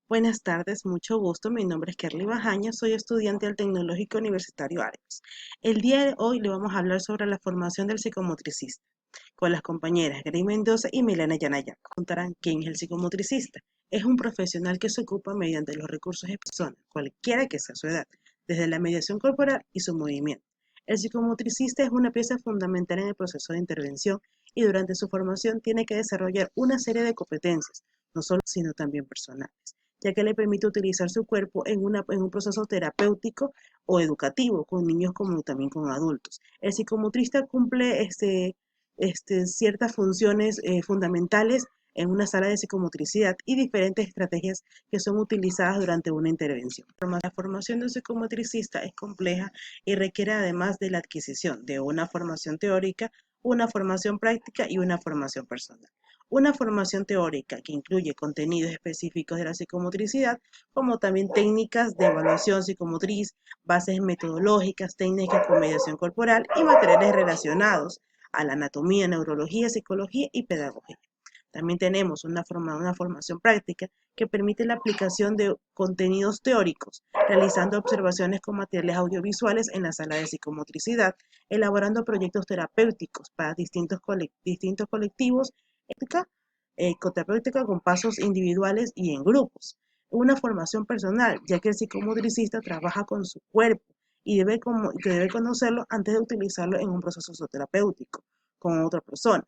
Buenas tardes, mucho gusto. Mi nombre es Kerly Bajaña, soy estudiante del Tecnológico Universitario Argos. El día de hoy le vamos a hablar sobre la formación del psicomotricista con las compañeras Grey Mendoza y Milena Yanaya. Contarán quién es el psicomotricista. Es un profesional que se ocupa mediante los recursos de personas, cualquiera que sea su edad, desde la mediación corporal y su movimiento. El psicomotricista es una pieza fundamental en el proceso de intervención y durante su formación tiene que desarrollar una serie de competencias, no solo sino también personales, ya que le permite utilizar su cuerpo en un proceso terapéutico o educativo con niños como también con adultos. El psicomotrista cumple ciertas funciones fundamentales en una sala de psicomotricidad y diferentes estrategias que son utilizadas durante una intervención. La formación de un psicomotricista es compleja y requiere además de la adquisición de una formación teórica, una formación práctica y una formación personal. Una formación teórica que incluye contenidos específicos de la psicomotricidad, como también técnicas de evaluación psicomotriz, bases metodológicas, técnicas con mediación corporal y materiales relacionados a la anatomía, neurología, psicología y pedagogía. También tenemos una formación práctica que permite la aplicación de contenidos teóricos, realizando observaciones con materiales audiovisuales en la sala de psicomotricidad, elaborando proyectos terapéuticos para distintos colectivos, ecoterapéutica con pasos individuales y en grupos. Una formación personal, ya que el psicomotricista trabaja con su cuerpo y debe conocerlo antes de utilizarlo en un proceso terapéutico con otra persona.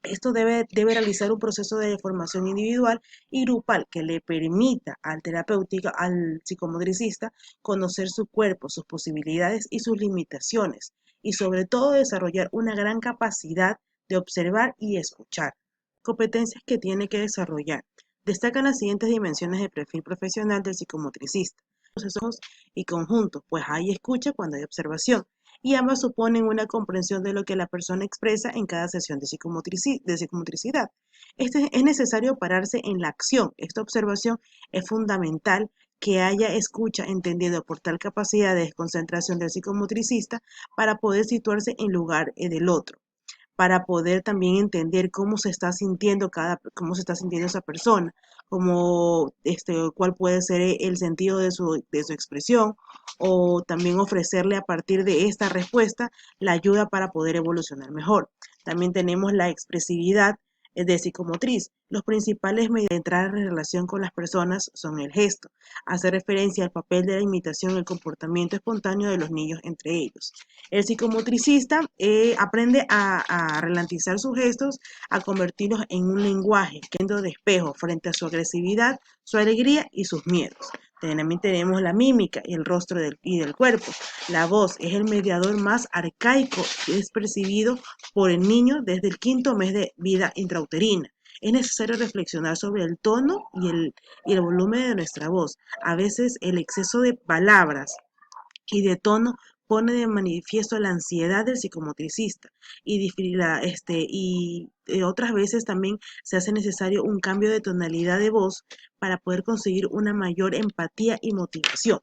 Esto debe realizar un proceso de formación individual y grupal que le permita al terapéutico, al psicomotricista, conocer su cuerpo, sus posibilidades y sus limitaciones, y sobre todo desarrollar una gran capacidad de observar y escuchar. Competencias que tiene que desarrollar. Destacan las siguientes dimensiones de perfil profesional del psicomotricista. Procesos y conjuntos, pues hay escucha cuando hay observación y ambas suponen una comprensión de lo que la persona expresa en cada sesión de psicomotricidad. Es necesario pararse en la acción. Esta observación es fundamental que haya escucha entendido por tal capacidad de desconcentración del psicomotricista para poder situarse en lugar del otro, para poder también entender cómo se está sintiendo esa persona, cuál puede ser el sentido de su expresión, o también ofrecerle a partir de esta respuesta la ayuda para poder evolucionar mejor. También tenemos la expresividad de psicomotriz. Los principales medios de entrar en relación con las personas son el gesto, hace referencia al papel de la imitación y el comportamiento espontáneo de los niños entre ellos. El psicomotricista aprende a ralentizar sus gestos, a convertirlos en un lenguaje, quedando de espejo frente a su agresividad, su alegría y sus miedos. También tenemos la mímica y el rostro y del cuerpo. La voz es el mediador más arcaico que es percibido por el niño desde el quinto mes de vida intrauterina. Es necesario reflexionar sobre el tono y el volumen de nuestra voz. A veces el exceso de palabras y de tono pone de manifiesto la ansiedad del psicomotricista y otras veces también se hace necesario un cambio de tonalidad de voz para poder conseguir una mayor empatía y motivación.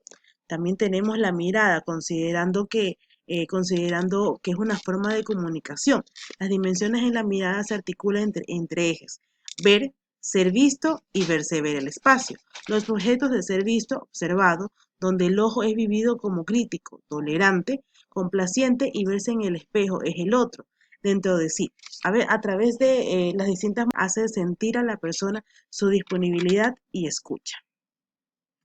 También tenemos la mirada, considerando que es una forma de comunicación. Las dimensiones en la mirada se articulan entre ejes: ver, ser visto y verse ver el espacio. Los objetos de ser visto, observado, donde el ojo es vivido como crítico, tolerante, complaciente y verse en el espejo es el otro, dentro de sí. A través de las distintas hace sentir a la persona su disponibilidad y escucha.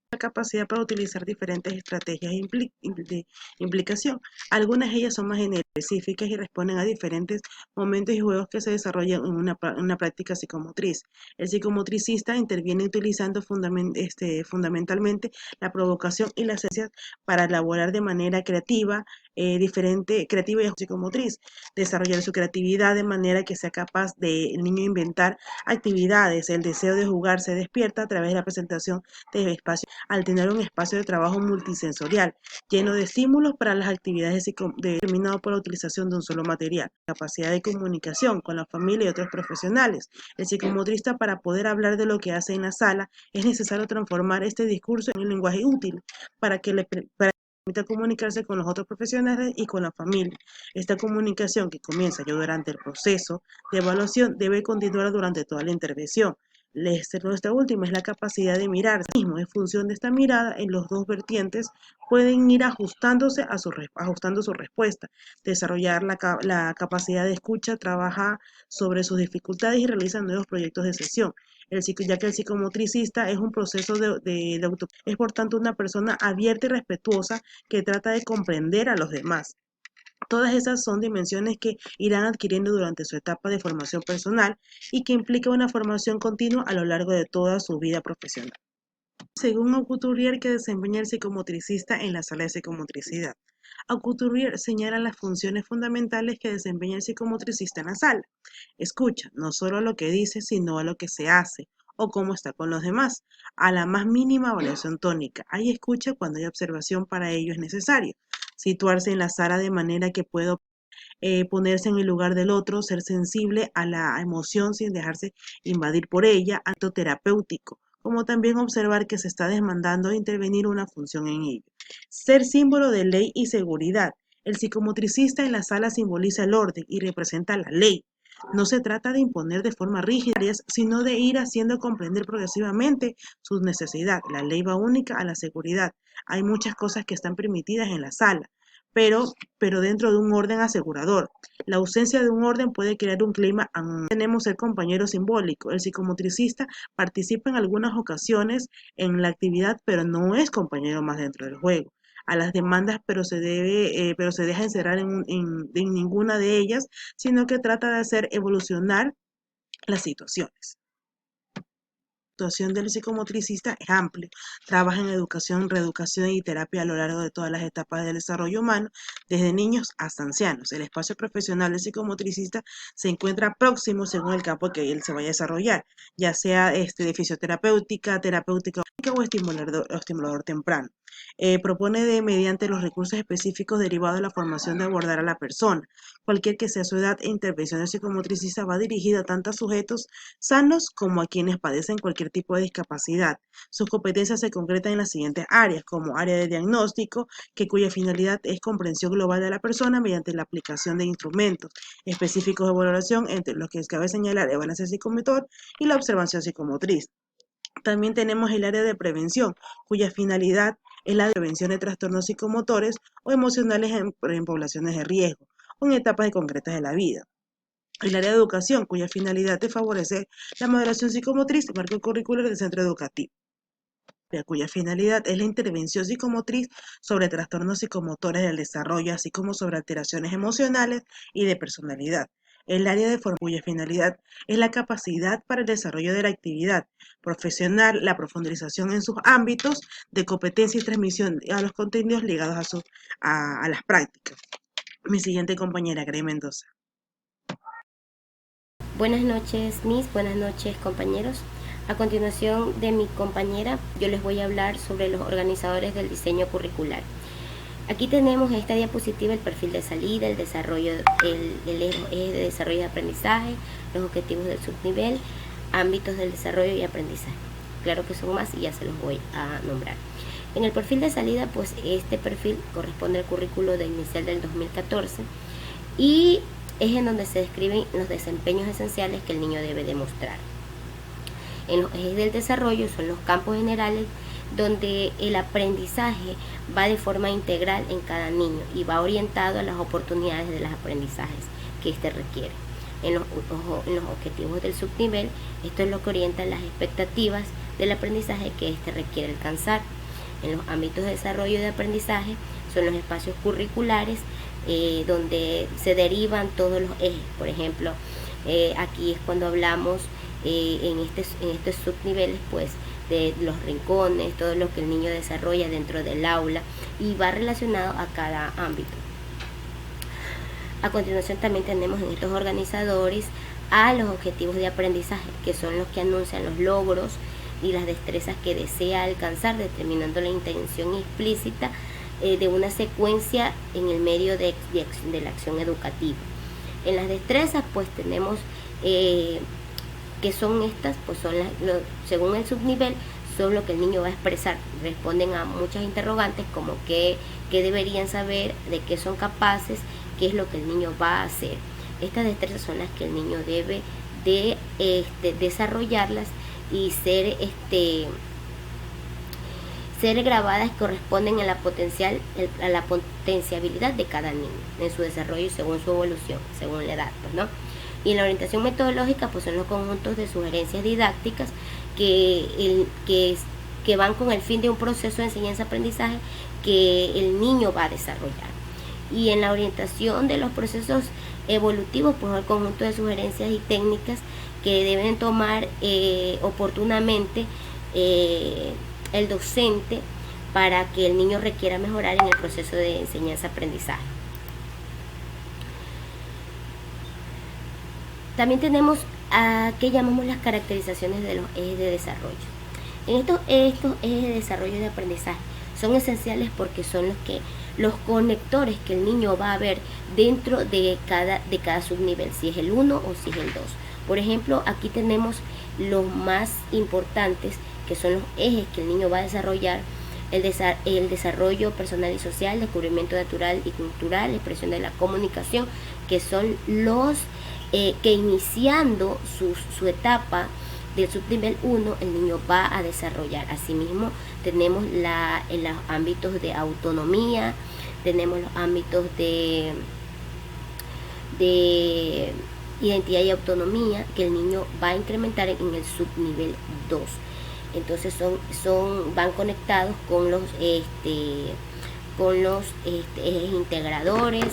La capacidad para utilizar diferentes estrategias de implicación. Algunas de ellas son más específicas y responden a diferentes momentos y juegos que se desarrollan en una práctica psicomotriz. El psicomotricista interviene utilizando fundamentalmente la provocación y las esencias para elaborar de manera creativa, creativa y psicomotriz, desarrollar su creatividad de manera que sea capaz de el niño inventar actividades. El deseo de jugar se despierta a través de la presentación de espacios al tener un espacio de trabajo multisensorial, lleno de estímulos para las actividades determinado por la utilización de un solo material. Capacidad de comunicación con la familia y otros profesionales. El psicomotrista, para poder hablar de lo que hace en la sala, es necesario transformar este discurso en un lenguaje útil para que permita comunicarse con los otros profesionales y con la familia. Esta comunicación, que comienza ya durante el proceso de evaluación, debe continuar durante toda la intervención. Nuestra última es la capacidad de mirar. Mismo, en función de esta mirada, en los dos vertientes pueden ir ajustando su respuesta, desarrollar la capacidad de escucha, trabajar sobre sus dificultades y realizar nuevos proyectos de sesión. Ya que el psicomotricista es un proceso es por tanto una persona abierta y respetuosa que trata de comprender a los demás. Todas esas son dimensiones que irán adquiriendo durante su etapa de formación personal y que implica una formación continua a lo largo de toda su vida profesional. Según Aucouturier, que desempeña el psicomotricista en la sala de psicomotricidad. Aucouturier señala las funciones fundamentales que desempeña el psicomotricista en la sala. Escucha, no solo a lo que dice, sino a lo que se hace o cómo está con los demás. A la más mínima variación tónica. Hay escucha cuando hay observación, para ello es necesario situarse en la sala de manera que pueda ponerse en el lugar del otro, ser sensible a la emoción sin dejarse invadir por ella, acto terapéutico, como también observar que se está demandando intervenir una función en ello. Ser símbolo de ley y seguridad. El psicomotricista en la sala simboliza el orden y representa la ley. No se trata de imponer de forma rígida, sino de ir haciendo comprender progresivamente sus necesidades. La ley va única a la seguridad. Hay muchas cosas que están permitidas en la sala, pero dentro de un orden asegurador. La ausencia de un orden puede crear un clima. Tenemos el compañero simbólico. El psicomotricista participa en algunas ocasiones en la actividad, pero no es compañero más dentro del juego. A las demandas, pero se deja encerrar en ninguna de ellas, sino que trata de hacer evolucionar las situaciones. La actuación del psicomotricista es amplio, trabaja en educación, reeducación y terapia a lo largo de todas las etapas del desarrollo humano, desde niños hasta ancianos. El espacio profesional del psicomotricista se encuentra próximo según el campo que él se vaya a desarrollar, ya sea de fisioterapéutica, terapéutica o estimulador temprano. Propone mediante los recursos específicos derivados de la formación de abordar a la persona. Cualquier que sea su edad, intervención del psicomotricista va dirigida tanto a sujetos sanos como a quienes padecen cualquier tipo de discapacidad. Sus competencias se concretan en las siguientes áreas, como área de diagnóstico, cuya finalidad es comprensión global de la persona mediante la aplicación de instrumentos específicos de valoración, entre los que cabe señalar el balance psicomotor y la observación psicomotriz. También tenemos el área de prevención, cuya finalidad es la prevención de trastornos psicomotores o emocionales en poblaciones de riesgo o en etapas concretas de la vida. El área de educación, cuya finalidad es favorecer la moderación psicomotriz, marco curricular del centro educativo, cuya finalidad es la intervención psicomotriz sobre trastornos psicomotores del desarrollo, así como sobre alteraciones emocionales y de personalidad. El área de formación, cuya finalidad es la capacidad para el desarrollo de la actividad profesional, la profundización en sus ámbitos de competencia y transmisión a los contenidos ligados a las prácticas. Mi siguiente compañera, Grey Mendoza. Buenas noches, Miss. Buenas noches, compañeros. A continuación de mi compañera, yo les voy a hablar sobre los organizadores del diseño curricular. Aquí tenemos en esta diapositiva el perfil de salida, el desarrollo, el eje de desarrollo de aprendizaje, los objetivos del subnivel, ámbitos del desarrollo y aprendizaje. Claro que son más y ya se los voy a nombrar. En el perfil de salida, pues este perfil corresponde al currículo de inicial del 2014 y es en donde se describen los desempeños esenciales que el niño debe demostrar. En los ejes del desarrollo son los campos generales donde el aprendizaje va de forma integral en cada niño y va orientado a las oportunidades de los aprendizajes que éste requiere. En los objetivos del subnivel, esto es lo que orienta las expectativas del aprendizaje que éste requiere alcanzar. En los ámbitos de desarrollo de aprendizaje son los espacios curriculares donde se derivan todos los ejes. Por ejemplo, aquí es cuando hablamos en estos subniveles, pues, de los rincones, todo lo que el niño desarrolla dentro del aula y va relacionado a cada ámbito. A continuación también tenemos en estos organizadores a los objetivos de aprendizaje, que son los que anuncian los logros y las destrezas que desea alcanzar, determinando la intención explícita de una secuencia en el medio de la acción educativa. En las destrezas, pues tenemos que son estas, pues son según el subnivel, son lo que el niño va a expresar. Responden a muchas interrogantes como qué deberían saber, de qué son capaces, qué es lo que el niño va a hacer. Estas destrezas son las que el niño debe de desarrollarlas y ser grabadas corresponden a la potenciabilidad de cada niño en su desarrollo según su evolución, según la edad, pues, ¿no? Y en la orientación metodológica, pues son los conjuntos de sugerencias didácticas que van con el fin de un proceso de enseñanza-aprendizaje que el niño va a desarrollar. Y en la orientación de los procesos evolutivos, pues el conjunto de sugerencias y técnicas que deben tomar oportunamente el docente para que el niño requiera mejorar en el proceso de enseñanza-aprendizaje. También tenemos a qué llamamos las caracterizaciones de los ejes de desarrollo. En estos ejes de desarrollo de aprendizaje son esenciales porque son los conectores que el niño va a ver dentro de cada subnivel, si es el 1 o si es el 2. Por ejemplo, aquí tenemos los más importantes, que son los ejes que el niño va a desarrollar: el desarrollo personal y social, descubrimiento natural y cultural, expresión de la comunicación, que son los que iniciando su etapa del subnivel 1 el niño va a desarrollar. Asimismo, tenemos en los ámbitos de autonomía, tenemos los ámbitos de identidad y autonomía, que el niño va a incrementar en el subnivel 2. Entonces van conectados con los ejes integradores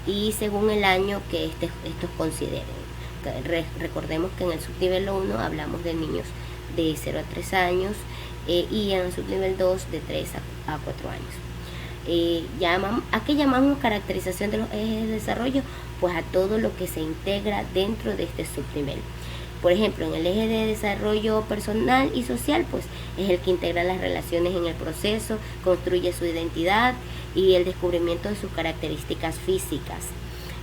y según el año que estos consideren. Recordemos que en el subnivel 1 hablamos de niños de 0 a 3 años y en el subnivel 2 de 3 a 4 años. ¿A qué llamamos caracterización de los ejes de desarrollo? Pues a todo lo que se integra dentro de este subnivel. Por ejemplo, en el eje de desarrollo personal y social, pues es el que integra las relaciones en el proceso, construye su identidad y el descubrimiento de sus características físicas.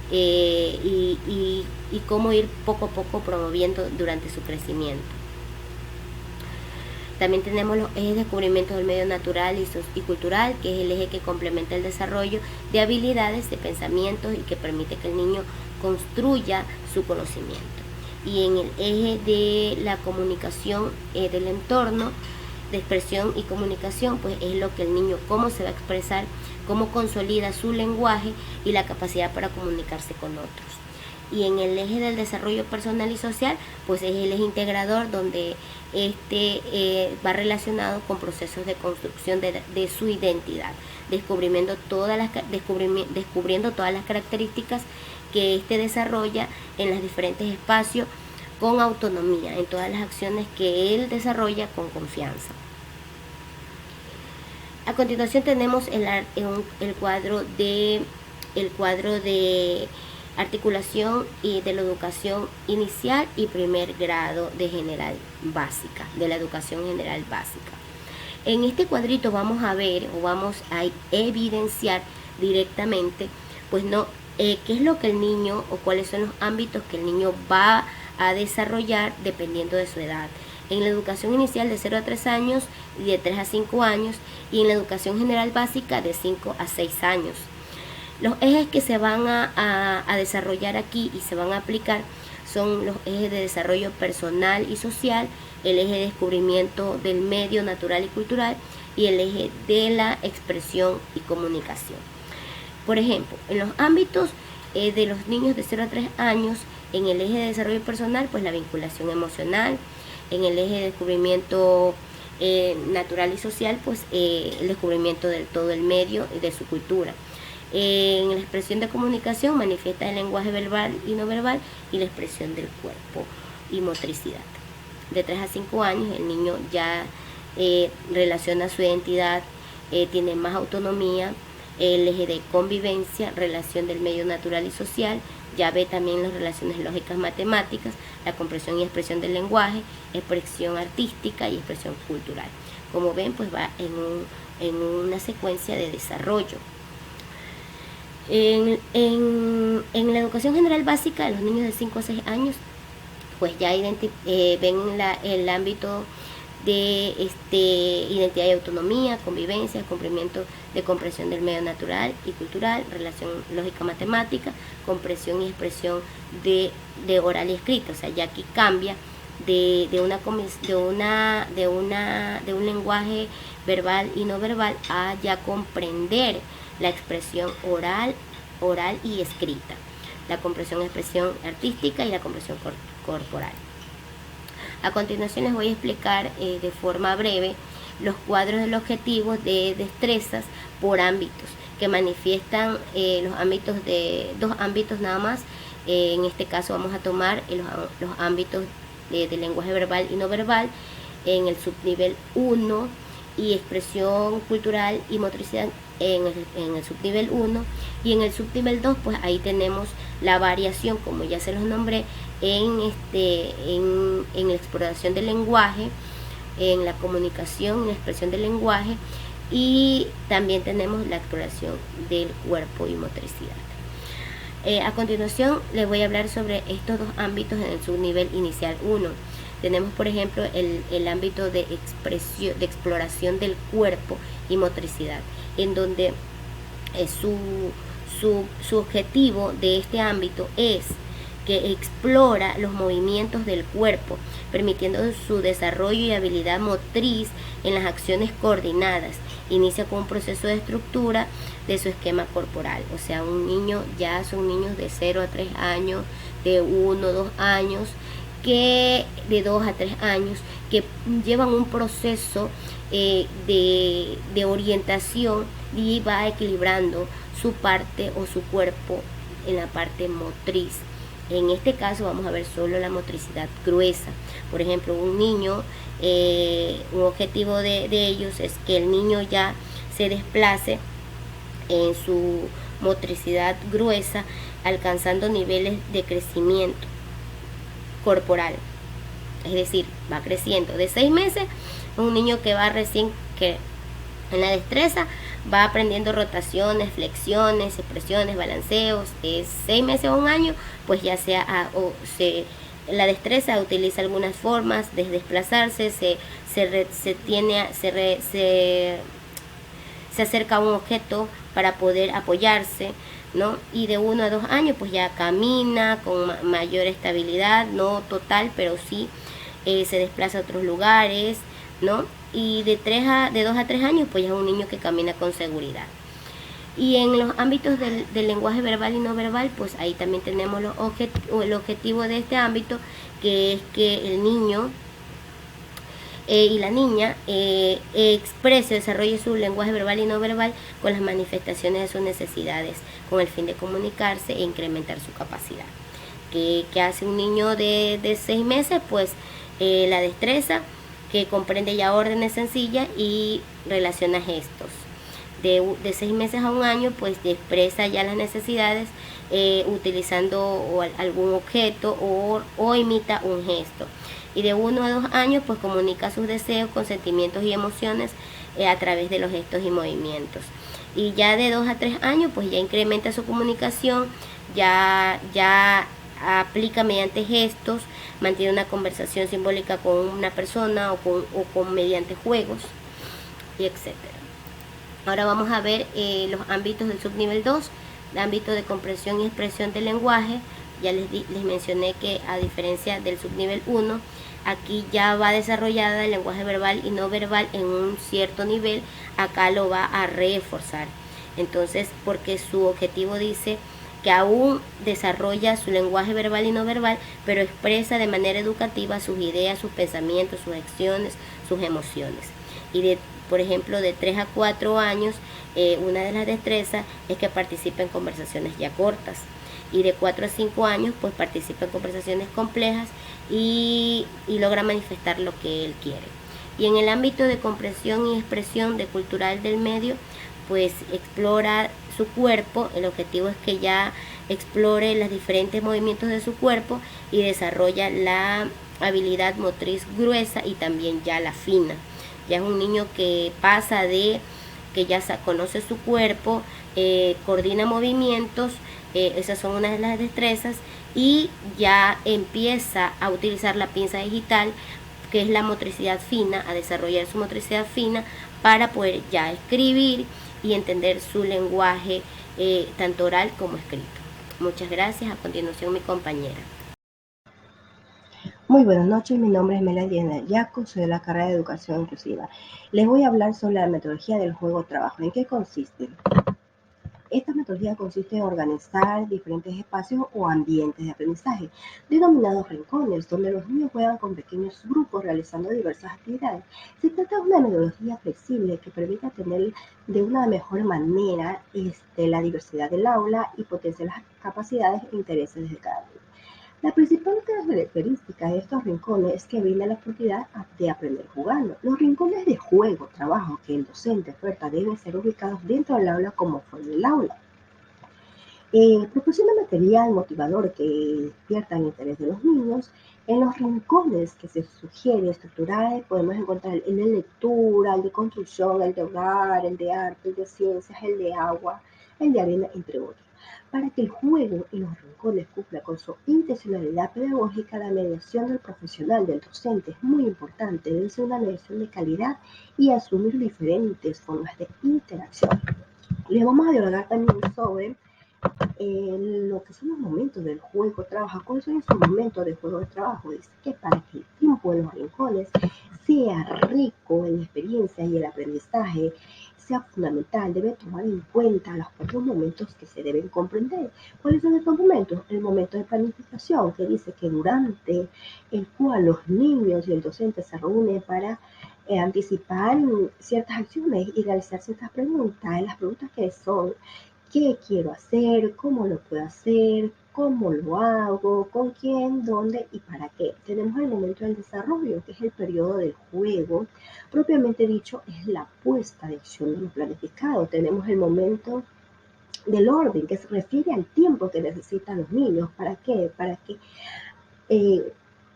Y cómo ir poco a poco promoviendo durante su crecimiento. También tenemos los ejes de descubrimiento del medio natural y cultural, que es el eje que complementa el desarrollo de habilidades, de pensamientos y que permite que el niño construya su conocimiento. Y en el eje de la comunicación del entorno, de expresión y comunicación, pues es lo que el niño, cómo se va a expresar, cómo consolida su lenguaje y la capacidad para comunicarse con otros. Y en el eje del desarrollo personal y social, pues es el eje integrador, donde va relacionado con procesos de construcción de su identidad, descubriendo todas las características que desarrolla en los diferentes espacios con autonomía, en todas las acciones que él desarrolla con confianza. A continuación tenemos el cuadro de articulación y de la educación inicial y primer grado de la educación general básica. En este cuadrito vamos a ver o vamos a evidenciar directamente, pues qué es lo que el niño o cuáles son los ámbitos que el niño va a desarrollar dependiendo de su edad. En la educación inicial de 0 a 3 años y de 3 a 5 años, y en la educación general básica de 5 a 6 años. Los ejes que se van a desarrollar aquí y se van a aplicar son los ejes de desarrollo personal y social, el eje de descubrimiento del medio natural y cultural y el eje de la expresión y comunicación. Por ejemplo, en los ámbitos de los niños de 0 a 3 años, en el eje de desarrollo personal, pues la vinculación emocional; en el eje de descubrimiento natural y social, pues el descubrimiento de todo el medio y de su cultura. En la expresión de comunicación manifiesta el lenguaje verbal y no verbal y la expresión del cuerpo y motricidad. De 3 a 5 años el niño ya relaciona su identidad, tiene más autonomía, el eje de convivencia, relación del medio natural y social, ya ve también las relaciones lógicas matemáticas, la comprensión y expresión del lenguaje, expresión artística y expresión cultural. Como ven, pues va en una secuencia de desarrollo. En la educación general básica, los niños de 5 a 6 años, pues ya ven el ámbito de identidad y autonomía, convivencia, cumplimiento de comprensión del medio natural y cultural, relación lógica matemática, comprensión y expresión de oral y escrito. O sea, ya aquí cambia de un lenguaje verbal y no verbal a ya comprender la expresión oral y escrita, la comprensión expresión artística y la comprensión corporal. A continuación les voy a explicar de forma breve los cuadros del objetivo de destrezas por ámbitos, que manifiestan los ámbitos de dos ámbitos nada más. En este caso vamos a tomar los ámbitos de lenguaje verbal y no verbal en el subnivel 1 y expresión cultural y motricidad en el subnivel 1, y en el subnivel 2 pues ahí tenemos la variación, como ya se los nombré, en la exploración del lenguaje, en la comunicación, en la expresión del lenguaje, y también tenemos la exploración del cuerpo y motricidad. A continuación les voy a hablar sobre estos dos ámbitos en el subnivel inicial 1. Tenemos por ejemplo el ámbito de exploración del cuerpo y motricidad, en donde su objetivo de este ámbito es que explora los movimientos del cuerpo, permitiendo su desarrollo y habilidad motriz en las acciones coordinadas. Inicia con un proceso de estructura de su esquema corporal. O sea, un niño, ya son niños de 0 a 3 años, de 1 a 2 años, que de 2 a 3 años, que llevan un proceso de orientación y va equilibrando su parte o su cuerpo en la parte motriz. En este caso vamos a ver solo la motricidad gruesa. Por ejemplo, un niño, un objetivo de ellos es que el niño ya se desplace en su motricidad gruesa, alcanzando niveles de crecimiento corporal. Es decir, va creciendo. De 6 meses, un niño que va recién, que en la destreza va aprendiendo rotaciones, flexiones, expresiones, balanceos. De 6 meses a 1 año, pues ya la destreza utiliza algunas formas de desplazarse, se acerca a un objeto para poder apoyarse, ¿no? Y de 1 a 2 años pues ya camina con mayor estabilidad, no total, pero sí se desplaza a otros lugares, ¿no? Y de 2 a 3 años pues ya es un niño que camina con seguridad. Y en los ámbitos del lenguaje verbal y no verbal, pues ahí también tenemos el objetivo de este ámbito, que es que el niño y la niña exprese, desarrolle su lenguaje verbal y no verbal con las manifestaciones de sus necesidades, con el fin de comunicarse e incrementar su capacidad. ¿Qué hace un niño de 6 meses? Pues la destreza, que comprende ya órdenes sencillas y relaciona gestos. De 6 meses a 1 año, pues expresa ya las necesidades utilizando algún objeto o imita un gesto. Y de 1 a 2 años, pues comunica sus deseos con sentimientos y emociones a través de los gestos y movimientos. Y ya de 2 a 3 años, pues ya incrementa su comunicación, ya aplica mediante gestos, mantiene una conversación simbólica con una persona o mediante juegos, y etcétera. Ahora vamos a ver los ámbitos del subnivel 2, el ámbito de comprensión y expresión del lenguaje. Ya les mencioné que a diferencia del subnivel 1, aquí ya va desarrollada el lenguaje verbal y no verbal en un cierto nivel, acá lo va a reforzar. Entonces, porque su objetivo dice que aún desarrolla su lenguaje verbal y no verbal, pero expresa de manera educativa sus ideas, sus pensamientos, sus acciones, sus emociones. Y por ejemplo, de 3 a 4 años, una de las destrezas es que participa en conversaciones ya cortas. Y de 4 a 5 años, pues participa en conversaciones complejas y logra manifestar lo que él quiere. Y en el ámbito de comprensión y expresión de cultural del medio, pues explora su cuerpo. El objetivo es que ya explore los diferentes movimientos de su cuerpo y desarrolla la habilidad motriz gruesa y también ya la fina. Ya es un niño que pasa de que ya conoce su cuerpo, coordina movimientos, esas son unas de las destrezas, y ya empieza a utilizar la pinza digital, que es la motricidad fina, a desarrollar su motricidad fina para poder ya escribir y entender su lenguaje tanto oral como escrito. Muchas gracias. A continuación mi compañera. Muy buenas noches, mi nombre es Melanie Yaco, soy de la carrera de Educación Inclusiva. Les voy a hablar sobre la metodología del juego-trabajo. ¿En qué consiste? Esta metodología consiste en organizar diferentes espacios o ambientes de aprendizaje, denominados rincones, donde los niños juegan con pequeños grupos realizando diversas actividades. Se trata de una metodología flexible que permite atender de una mejor manera la diversidad del aula y potenciar las capacidades e intereses de cada uno. La principal característica de estos rincones es que brinda la oportunidad de aprender jugando. Los rincones de juego, trabajo que el docente oferta deben ser ubicados dentro del aula como fuera del aula. Proporciona material motivador que despierta el interés de los niños. En los rincones que se sugiere estructurar podemos encontrar el de lectura, el de construcción, el de hogar, el de arte, el de ciencias, el de agua, el de arena, entre otros. Para que el juego en los rincones cumpla con su intencionalidad pedagógica, la mediación del profesional, del docente, es muy importante. Debe ser una mediación de calidad y asumir diferentes formas de interacción. Les vamos a dialogar también sobre lo que son los momentos del juego de trabajo. ¿Cuáles son esos momentos del juego de trabajo? Dice que para que el tiempo en los rincones sea rico en experiencias y el aprendizaje sea fundamental, debe tomar en cuenta los cuatro momentos que se deben comprender. ¿Cuáles son estos momentos? El momento de planificación, que dice que durante el cual los niños y el docente se reúnen para anticipar ciertas acciones y realizar ciertas preguntas. Las preguntas que son: ¿qué quiero hacer? ¿Cómo lo puedo hacer? ¿Cómo lo hago? ¿Con quién? ¿Dónde? ¿Y para qué? Tenemos el momento del desarrollo, que es el periodo del juego. Propiamente dicho, es la puesta de acción de lo planificado. Tenemos el momento del orden, que se refiere al tiempo que necesitan los niños. ¿Para qué? Para que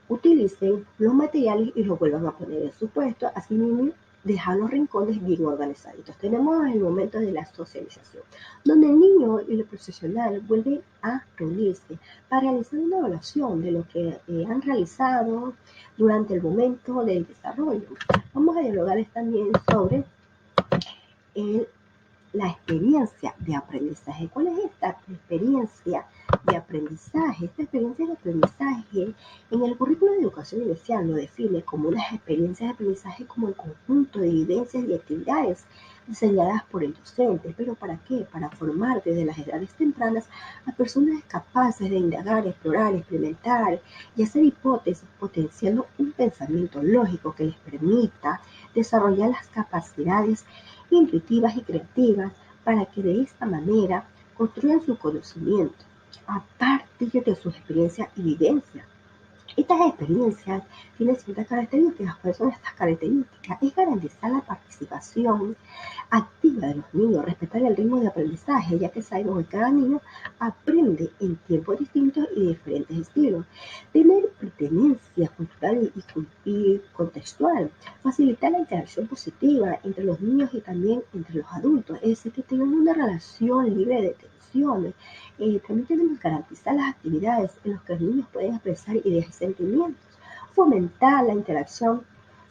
utilicen los materiales y los vuelvan a poner en su puesto. Así mismo, dejar los rincones bien organizados. Tenemos el momento de la socialización, donde el niño y el profesional vuelven a reunirse para realizar una evaluación de lo que han realizado durante el momento del desarrollo. Vamos a dialogar también sobre la experiencia de aprendizaje. ¿Cuál es esta experiencia de aprendizaje? Esta experiencia de aprendizaje en el currículo de educación inicial lo define como unas experiencias de aprendizaje como el conjunto de vivencias y actividades diseñadas por el docente. ¿Pero para qué? Para formar desde las edades tempranas a personas capaces de indagar, explorar, experimentar y hacer hipótesis, potenciando un pensamiento lógico que les permita desarrollar las capacidades intuitivas y creativas para que de esta manera construyan su conocimiento a partir de sus experiencias y vivencias. Estas experiencias tienen ciertas características. ¿Cuáles son estas características? Es garantizar la participación activa de los niños, respetar el ritmo de aprendizaje, ya que sabemos que cada niño aprende en tiempos distintos y diferentes estilos. Tener pertenencia cultural y contextual, facilitar la interacción positiva entre los niños y también entre los adultos, es decir, que tengan una relación libre de tensiones. También tenemos que garantizar las actividades en las que los niños pueden expresar ideas y sentimientos, fomentar la interacción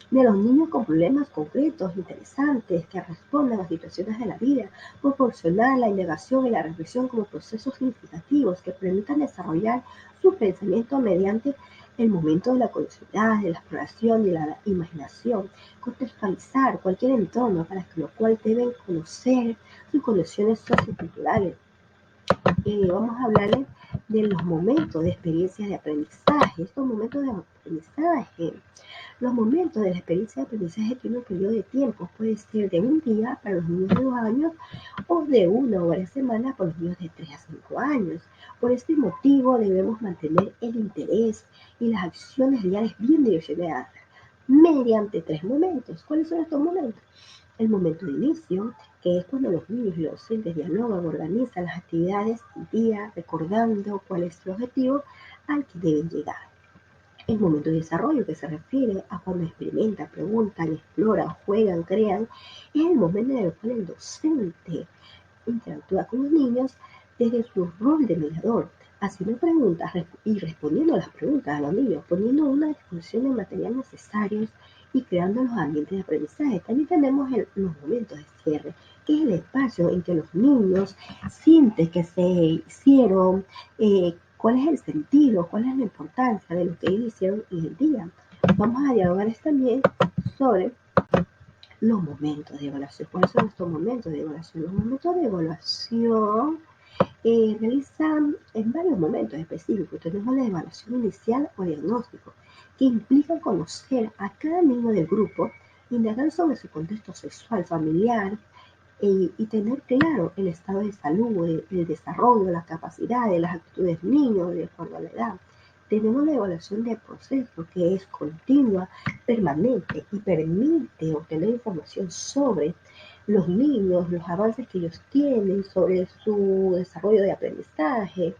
de los niños con problemas concretos, interesantes, que respondan a situaciones de la vida, proporcionar la indagación y la reflexión como procesos significativos que permitan desarrollar su pensamiento mediante el momento de la curiosidad, de la exploración, de la imaginación, contextualizar cualquier entorno para lo cual deben conocer sus condiciones socioculturales. Vamos a hablarles de los momentos de experiencias de aprendizaje. Estos momentos de aprendizaje, los momentos de la experiencia de aprendizaje tienen un periodo de tiempo, puede ser de un día para los niños de 2 años o de 1 o varias semanas para los niños de 3 a 5 años. Por este motivo debemos mantener el interés y las acciones diarias bien direccionadas mediante 3 momentos. ¿Cuáles son estos momentos? El momento de inicio, que es cuando los niños y los docentes dialogan, organizan las actividades del día, recordando cuál es el objetivo al que deben llegar. El momento de desarrollo, que se refiere a cuando experimentan, preguntan, exploran, juegan, crean, es el momento en el cual el docente interactúa con los niños desde su rol de mediador, haciendo preguntas y respondiendo a las preguntas a los niños, poniendo una disposición de material necesarios y creando los ambientes de aprendizaje. También tenemos los momentos de cierre, que es el espacio en que los niños sienten que se hicieron ¿Cuál es el sentido? ¿Cuál es la importancia de lo que ellos hicieron en el día? Vamos a dialogar también sobre los momentos de evaluación. ¿Cuáles son estos momentos de evaluación? Los momentos de evaluación realizan en varios momentos específicos. Tenemos la evaluación inicial o diagnóstico, que implica conocer a cada niño del grupo, indagar sobre su contexto sexual, familiar, y tener claro el estado de salud, el desarrollo, las capacidades, las actitudes del niño de acuerdo a la edad. Tenemos la evaluación de proceso, que es continua, permanente y permite obtener información sobre los niños, los avances que ellos tienen, sobre su desarrollo de aprendizaje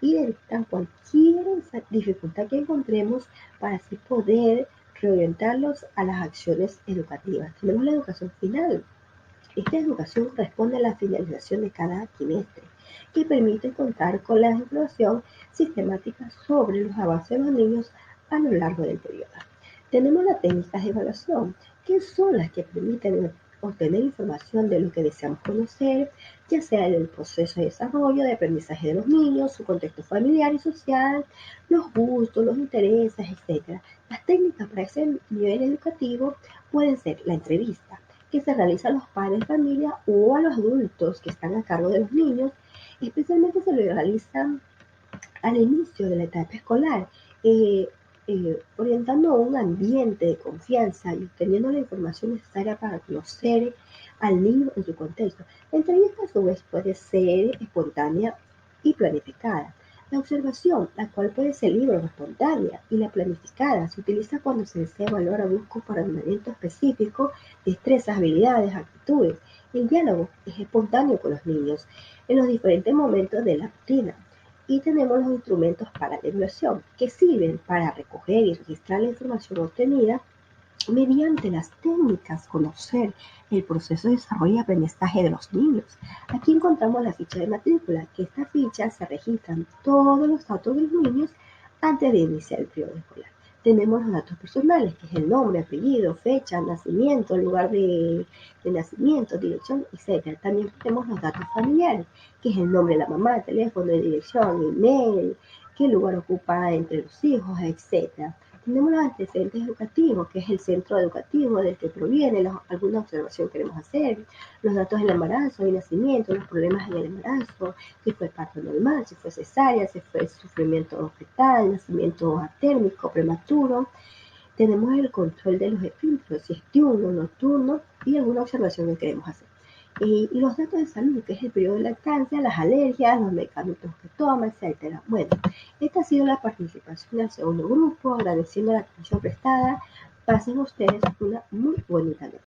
y detectar cualquier dificultad que encontremos para así poder reorientarlos a las acciones educativas. Tenemos la educación final. Esta educación responde a la finalización de cada trimestre, que permite contar con la información sistemática sobre los avances de los niños a lo largo del periodo. Tenemos las técnicas de evaluación, que son las que permiten obtener información de lo que deseamos conocer, ya sea en el proceso de desarrollo, de aprendizaje de los niños, su contexto familiar y social, los gustos, los intereses, etc. Las técnicas para ese nivel educativo pueden ser la entrevista, que se realiza a los padres de familia o a los adultos que están a cargo de los niños. Especialmente se lo realizan al inicio de la etapa escolar, orientando a un ambiente de confianza y obteniendo la información necesaria para conocer al niño en su contexto. La entrevista a su vez puede ser espontánea y planificada. La observación, la cual puede ser libre o espontánea, y la planificada se utiliza cuando se desea evaluar a un comportamiento específico, destrezas, habilidades, actitudes. El diálogo es espontáneo con los niños en los diferentes momentos de la rutina. Y tenemos los instrumentos para la evaluación, que sirven para recoger y registrar la información obtenida mediante las técnicas, conocer el proceso de desarrollo y aprendizaje de los niños. Aquí encontramos la ficha de matrícula, que esta ficha se registran todos los datos de los niños antes de iniciar el periodo escolar. Tenemos los datos personales, que es el nombre, apellido, fecha, nacimiento, lugar de nacimiento, dirección, etc. También tenemos los datos familiares, que es el nombre de la mamá, teléfono, dirección, email, qué lugar ocupa entre los hijos, etc. Tenemos los antecedentes educativos, que es el centro educativo del que proviene, alguna observación que queremos hacer, los datos del embarazo y nacimiento, los problemas en el embarazo, si fue parto normal, si fue cesárea, si fue sufrimiento fetal, nacimiento atérmico, prematuro. Tenemos el control de los esfínteres, si es diurno, nocturno, y alguna observación que queremos hacer. Y los datos de salud, que es el periodo de lactancia, las alergias, los medicamentos que toma, etc. Bueno, esta ha sido la participación del segundo grupo, agradeciendo la atención prestada. Pasen ustedes una muy bonita noche.